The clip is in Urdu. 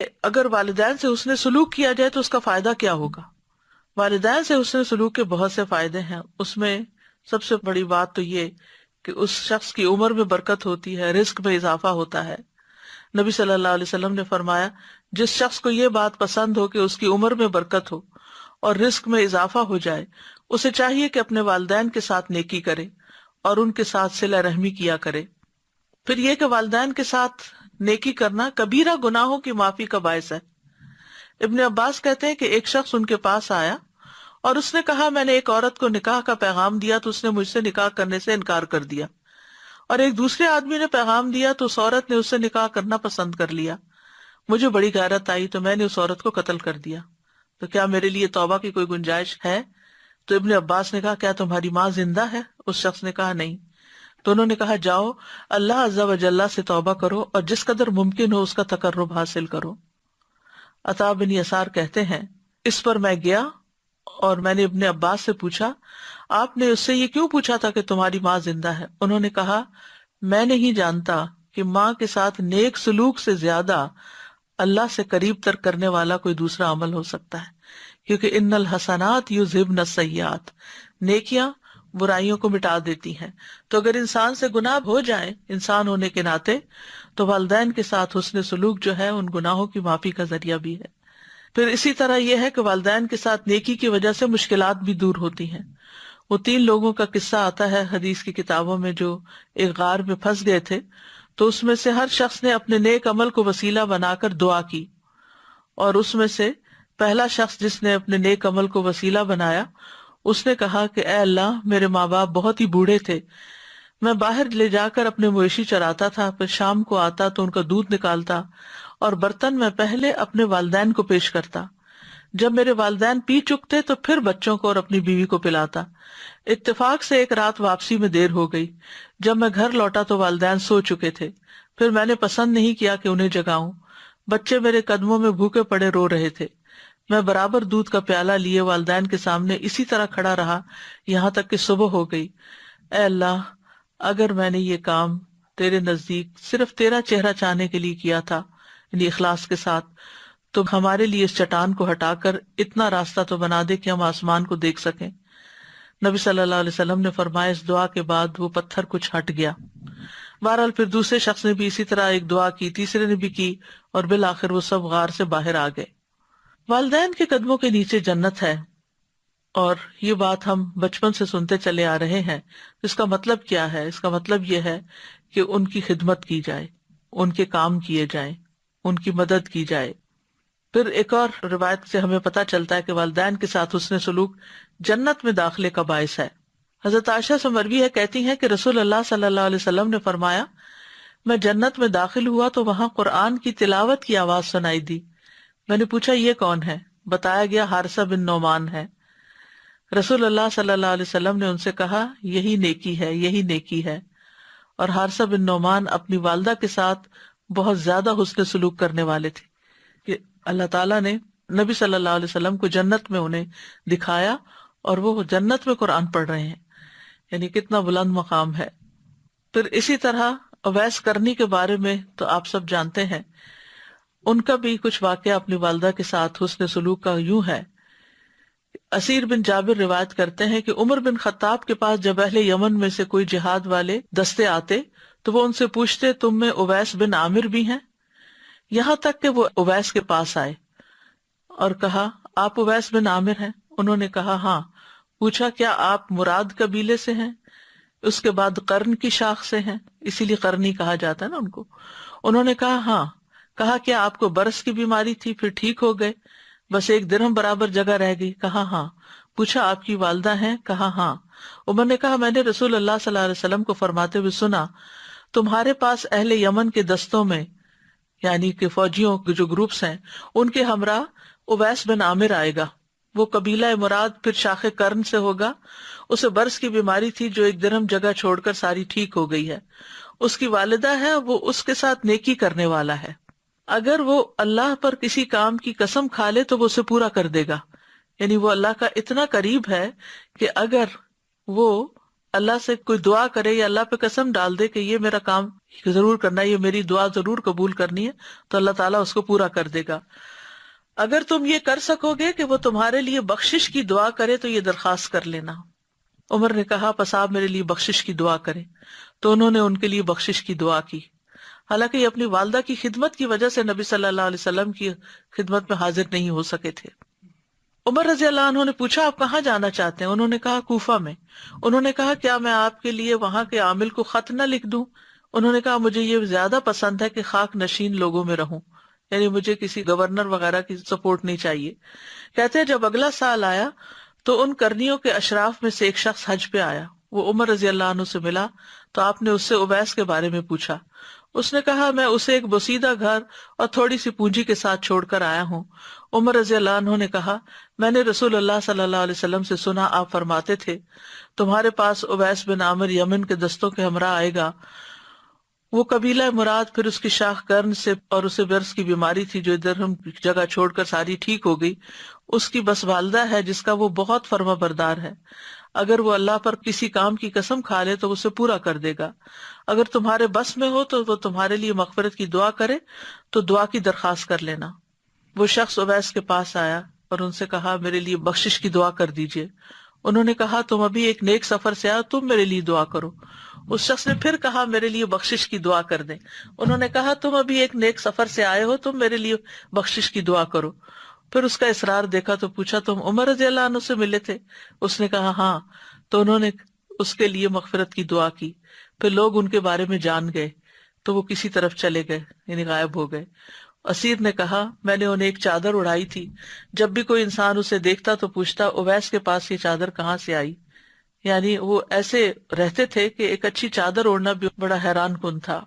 اگر والدین سے حسن سلوک کیا جائے تو اس کا فائدہ کیا ہوگا؟ والدین سے حسن سلوک کے بہت سے فائدے ہیں. اس میں سب سے بڑی بات تو یہ کہ اس شخص کی عمر میں برکت ہوتی ہے، رزق میں اضافہ ہوتا ہے. نبی صلی اللہ علیہ وسلم نے فرمایا جس شخص کو یہ بات پسند ہو کہ اس کی عمر میں برکت ہو اور رزق میں اضافہ ہو جائے، اسے چاہیے کہ اپنے والدین کے ساتھ نیکی کرے اور ان کے ساتھ صلہ رحمی کیا کرے. پھر یہ کہ والدین کے ساتھ نیکی کرنا کبیرہ گناہوں کی معافی کا باعث ہے. ابن عباس کہتے ہیں کہ ایک شخص ان کے پاس آیا اور اس نے کہا میں نے ایک عورت کو نکاح کا پیغام دیا تو اس نے مجھ سے نکاح کرنے سے انکار کر دیا، اور ایک دوسرے آدمی نے پیغام دیا تو اس عورت نے اس سے نکاح کرنا پسند کر لیا. مجھے بڑی غیرت آئی تو میں نے اس عورت کو قتل کر دیا، تو کیا میرے لیے توبہ کی کوئی گنجائش ہے؟ تو ابن عباس نے کہا کیا تمہاری ماں زندہ ہے؟ اس شخص نے کہا نہیں. تو انہوں نے کہا جاؤ اللہ عز و جل سے توبہ کرو اور جس قدر ممکن ہو اس کا تقرب حاصل کرو. عطا بن یسار کہتے ہیں اس پر میں گیا اور میں نے ابن عباس سے پوچھا آپ نے اس سے یہ کیوں پوچھا تھا کہ تمہاری ماں زندہ ہے؟ انہوں نے کہا میں نہیں جانتا کہ ماں کے ساتھ نیک سلوک سے زیادہ اللہ سے قریب تر کرنے والا کوئی دوسرا عمل ہو سکتا ہے، کیونکہ ان الحسنات یذہبن السیئات، نیکیاں برائیوں کو مٹا دیتی ہیں. تو اگر انسان سے گناہ ہو جائے انسان ہونے کے ناطے، تو والدین کے ساتھ حسن سلوک جو ہے ان گناہوں کی معافی کا ذریعہ بھی ہے. پھر اسی طرح یہ ہے کہ والدین کے ساتھ نیکی کی وجہ سے مشکلات بھی دور ہوتی ہیں. وہ 3 لوگوں کا قصہ آتا ہے حدیث کی کتابوں میں جو ایک غار میں پھنس گئے تھے، تو اس میں سے ہر شخص نے اپنے نیک عمل کو وسیلہ بنا کر دعا کی، اور اس میں سے پہلا شخص جس نے اپنے نیک عمل کو وسیلہ بنایا اس نے کہا کہ اے اللہ میرے ماں باپ بہت ہی بوڑھے تھے، میں باہر لے جا کر اپنے مویشی چراتا تھا، پھر شام کو آتا تو ان کا دودھ نکالتا اور برتن میں پہلے اپنے والدین کو پیش کرتا، جب میرے والدین پی چکتے تو پھر بچوں کو اور اپنی بیوی کو پلاتا. اتفاق سے ایک رات واپسی میں دیر ہو گئی، جب میں گھر لوٹا تو والدین سو چکے تھے، پھر میں نے پسند نہیں کیا کہ انہیں جگاؤں، بچے میرے قدموں میں بھوکے پڑے رو رہے تھے، میں برابر دودھ کا پیالہ لیے والدین کے سامنے اسی طرح کھڑا رہا یہاں تک کہ صبح ہو گئی. اے اللہ اگر میں نے یہ کام تیرے نزدیک صرف تیرا چہرہ چاہنے کے لیے کیا تھا، یعنی اخلاص کے ساتھ، تو ہمارے لیے اس چٹان کو ہٹا کر اتنا راستہ تو بنا دے کہ ہم آسمان کو دیکھ سکیں. نبی صلی اللہ علیہ وسلم نے فرمایا اس دعا کے بعد وہ پتھر کچھ ہٹ گیا. بہرحال پھر دوسرے شخص نے بھی اسی طرح ایک دعا کی، تیسرے نے بھی کی، اور بالآخر وہ سب غار سے باہر آ گئے. والدین کے قدموں کے نیچے جنت ہے، اور یہ بات ہم بچپن سے سنتے چلے آ رہے ہیں. اس کا مطلب کیا ہے؟ اس کا مطلب یہ ہے کہ ان کی خدمت کی جائے، ان کے کام کیے جائیں، ان کی مدد کی جائے. پھر ایک اور روایت سے ہمیں پتہ چلتا ہے کہ والدین کے ساتھ حسن سلوک جنت میں داخلے کا باعث ہے. حضرت عائشہ سے مروی ہے، کہتی ہیں کہ رسول اللہ صلی اللہ علیہ وسلم نے فرمایا میں جنت میں داخل ہوا تو وہاں قرآن کی تلاوت کی آواز سنائی دی. میں نے پوچھا یہ کون ہے؟ بتایا گیا حارثہ بن نعمان ہے. رسول اللہ صلی اللہ علیہ وسلم نے ان سے کہا یہی نیکی ہے، یہی نیکی ہے. اور حارثہ بن نعمان اپنی والدہ کے ساتھ بہت زیادہ حسن سلوک کرنے والے تھے کہ اللہ تعالیٰ نے نبی صلی اللہ علیہ وسلم کو جنت میں انہیں دکھایا اور وہ جنت میں قرآن پڑھ رہے ہیں، یعنی کتنا بلند مقام ہے. پھر اسی طرح اویس کرنی کے بارے میں تو آپ سب جانتے ہیں، ان کا بھی کچھ واقعہ اپنی والدہ کے ساتھ حسن سلوک کا یوں ہے. اسیر بن جابر روایت کرتے ہیں کہ عمر بن خطاب کے پاس جب اہل یمن میں سے کوئی جہاد والے دستے آتے تو وہ ان سے پوچھتے تم میں اویس بن عامر بھی ہیں؟ یہاں تک کہ وہ اویس کے پاس آئے اور کہا آپ اویس بن عامر ہیں؟ انہوں نے کہا ہاں. پوچھا کیا آپ مراد قبیلے سے ہیں؟ اس کے بعد قرن کی شاخ سے ہیں، اسی لیے قرنی کہا جاتا ہے نا ان کو. انہوں نے کہا ہاں. کہا کیا آپ کو برس کی بیماری تھی پھر ٹھیک ہو گئے؟ بس 1 درہم برابر جگہ رہ گئی؟ کہا ہاں. پوچھا آپ کی والدہ ہیں؟ کہا ہاں. عمر نے کہا میں نے رسول اللہ صلی اللہ علیہ وسلم کو فرماتے ہوئے سنا تمہارے پاس اہل یمن کے دستوں میں، یعنی کہ فوجیوں کے جو گروپس ہیں، ان کے ہمراہ اویس بن عامر آئے گا. وہ قبیلہ مراد پھر شاخ قرن سے ہوگا. اسے برس کی بیماری تھی جو 1 درہم جگہ چھوڑ کر ساری ٹھیک ہو گئی ہے. اس کی والدہ ہے، وہ اس کے ساتھ نیکی کرنے والا ہے. اگر وہ اللہ پر کسی کام کی قسم کھا لے تو وہ اسے پورا کر دے گا. یعنی وہ اللہ کا اتنا قریب ہے کہ اگر وہ اللہ سے کوئی دعا کرے یا اللہ پہ قسم ڈال دے کہ یہ میرا کام ضرور کرنا ہے، یہ میری دعا ضرور قبول کرنی ہے، تو اللہ تعالیٰ اس کو پورا کر دے گا۔ اگر تم یہ کر سکو گے کہ وہ تمہارے لیے بخشش کی دعا کرے تو یہ درخواست کر لینا۔ عمر نے کہا پس آپ میرے لیے بخشش کی دعا کریں، تو انہوں نے ان کے لیے بخشش کی دعا کی۔ حالانکہ یہ اپنی والدہ کی خدمت کی وجہ سے نبی صلی اللہ علیہ وسلم کی خدمت میں حاضر نہیں ہو سکے تھے۔ عمر رضی اللہ عنہ نے پوچھا آپ کہاں جانا چاہتے ہیں؟ انہوں نے کہا کوفہ میں۔ انہوں نے کہا کیا میں آپ کے لیے وہاں کے عامل کو خط نہ لکھ دوں؟ انہوں نے کہا مجھے یہ زیادہ پسند ہے کہ خاک نشین لوگوں میں رہوں، یعنی مجھے کسی گورنر وغیرہ کی سپورٹ نہیں چاہیے۔ کہتے ہیں جب اگلا سال آیا تو ان کرنیوں کے اشراف میں سے ایک شخص حج پہ آیا، وہ عمر رضی اللہ عنہ سے ملا تو آپ نے اس سے اویس کے بارے میں پوچھا۔ اس نے کہا میں اسے ایک بسیدہ گھر اور تھوڑی سی پونجی کے ساتھ چھوڑ کر آیا ہوں۔ عمر رضی اللہ عنہ نے کہا میں نے رسول اللہ صلی اللہ علیہ وسلم سے سنا آپ فرماتے تھے تمہارے پاس اویس بن عامر یمن کے دستوں کے ہمراہ آئے گا، وہ قبیلہ مراد پھر اس کی شاخ قرن سے اور اسے برس کی بیماری تھی جو ادھر ہم جگہ چھوڑ کر ساری ٹھیک ہو گئی، اس کی بس والدہ ہے جس کا وہ بہت فرما بردار ہے، اگر وہ اللہ پر کسی کام کی قسم کھا لے تو اسے پورا کر دے گا، اگر تمہارے بس میں ہو تو وہ تمہارے لیے مغفرت کی دعا کرے تو دعا کی درخواست کر لینا۔ وہ شخص اویس کے پاس آیا اور ان سے کہا میرے لیے بخشش کی دعا کر دیجئے۔ انہوں نے کہا تم ابھی ایک نیک سفر سے آئے، تم میرے لیے دعا کرو۔ اس شخص نے پھر کہا میرے لیے بخشش کی دعا کر دیں۔ انہوں نے کہا تم ابھی ایک نیک سفر سے آئے ہو، تم میرے لیے بخشش کی دعا کرو۔ پھر اس کا اصرار دیکھا تو پوچھا تم عمر رضی اللہ عنہ سے ملے تھے؟ اس نے کہا ہاں۔ تو انہوں نے اس کے لیے مغفرت کی دعا کی۔ پھر لوگ ان کے بارے میں جان گئے تو وہ کسی طرف چلے گئے، یعنی غائب ہو گئے۔ اسیر نے کہا میں نے انہیں ایک چادر اڑائی تھی، جب بھی کوئی انسان اسے دیکھتا تو پوچھتا اویس کے پاس یہ چادر کہاں سے آئی، یعنی وہ ایسے رہتے تھے کہ ایک اچھی چادر اوڑھنا بھی بڑا حیران کن تھا۔